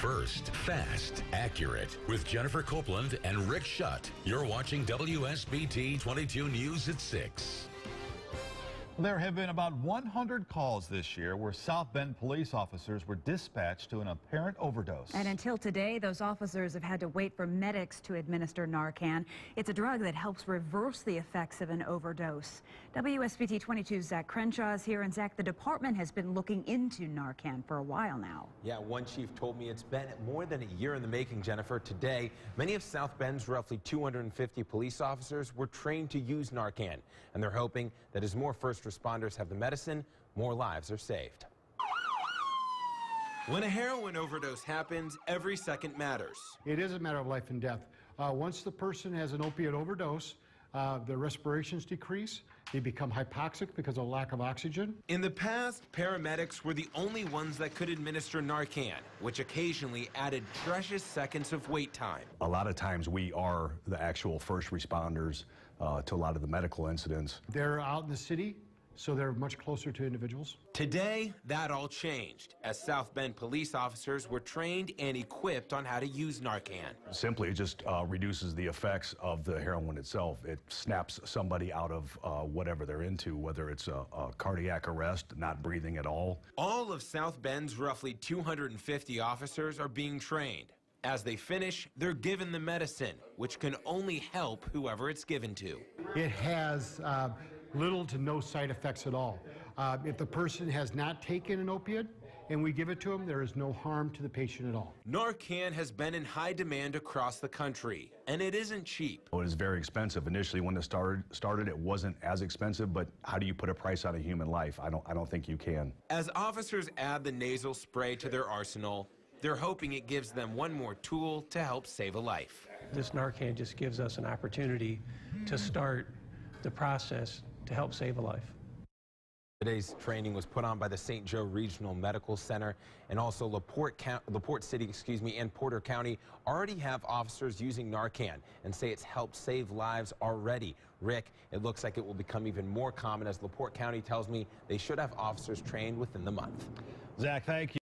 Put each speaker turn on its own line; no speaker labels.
First, fast, accurate. With Jennifer Copeland and Rick Schutt. You're watching WSBT 22 News at 6.
There have been about 100 calls this year where South Bend police officers were dispatched to an apparent overdose.
And until today, those officers have had to wait for medics to administer Narcan. It's a drug that helps reverse the effects of an overdose. WSBT 22's Zach Crenshaw is here. And Zach, the department has been looking into Narcan for a while now.
Yeah, one chief told me it's been more than a year in the making, Jennifer. Today, many of South Bend's roughly 250 police officers were trained to use Narcan. And they're hoping that as more first responders have the medicine, more lives are saved. When a heroin overdose happens, every second matters.
It is a matter of life and death. Once the person has an opiate overdose, their respirations decrease. They become hypoxic because of lack of oxygen.
In the past, paramedics were the only ones that could administer Narcan, which occasionally added precious seconds of wait time.
A lot of times we are the actual first responders to a lot of the medical incidents.
They're out in the city, so they're much closer to individuals.
Today, that all changed as South Bend police officers were trained and equipped on how to use Narcan.
Simply, it just reduces the effects of the heroin itself. It snaps somebody out of whatever they're into, whether it's a cardiac arrest, not breathing at all.
All of South Bend's roughly 250 officers are being trained. As they finish, they're given the medicine, which can only help whoever it's given to.
It has little to no side effects at all. If the person has not taken an opiate and we give it to them, there is no harm to the patient at all.
Narcan has been in high demand across the country, and it isn't cheap.
It is very expensive. Initially, when it started, it wasn't as expensive, but how do you put a price on a human life? I don't think you can.
As officers add the nasal spray to their arsenal, they're hoping it gives them one more tool to help save a life.
This Narcan just gives us an opportunity to start the process to help save a life.
Today's training was put on by the St. Joe Regional Medical Center, and also LaPorte City, and Porter County already have officers using Narcan and say it's helped save lives already. Rick, it looks like it will become even more common as LaPorte County tells me they should have officers trained within the month.
Zach, thank you.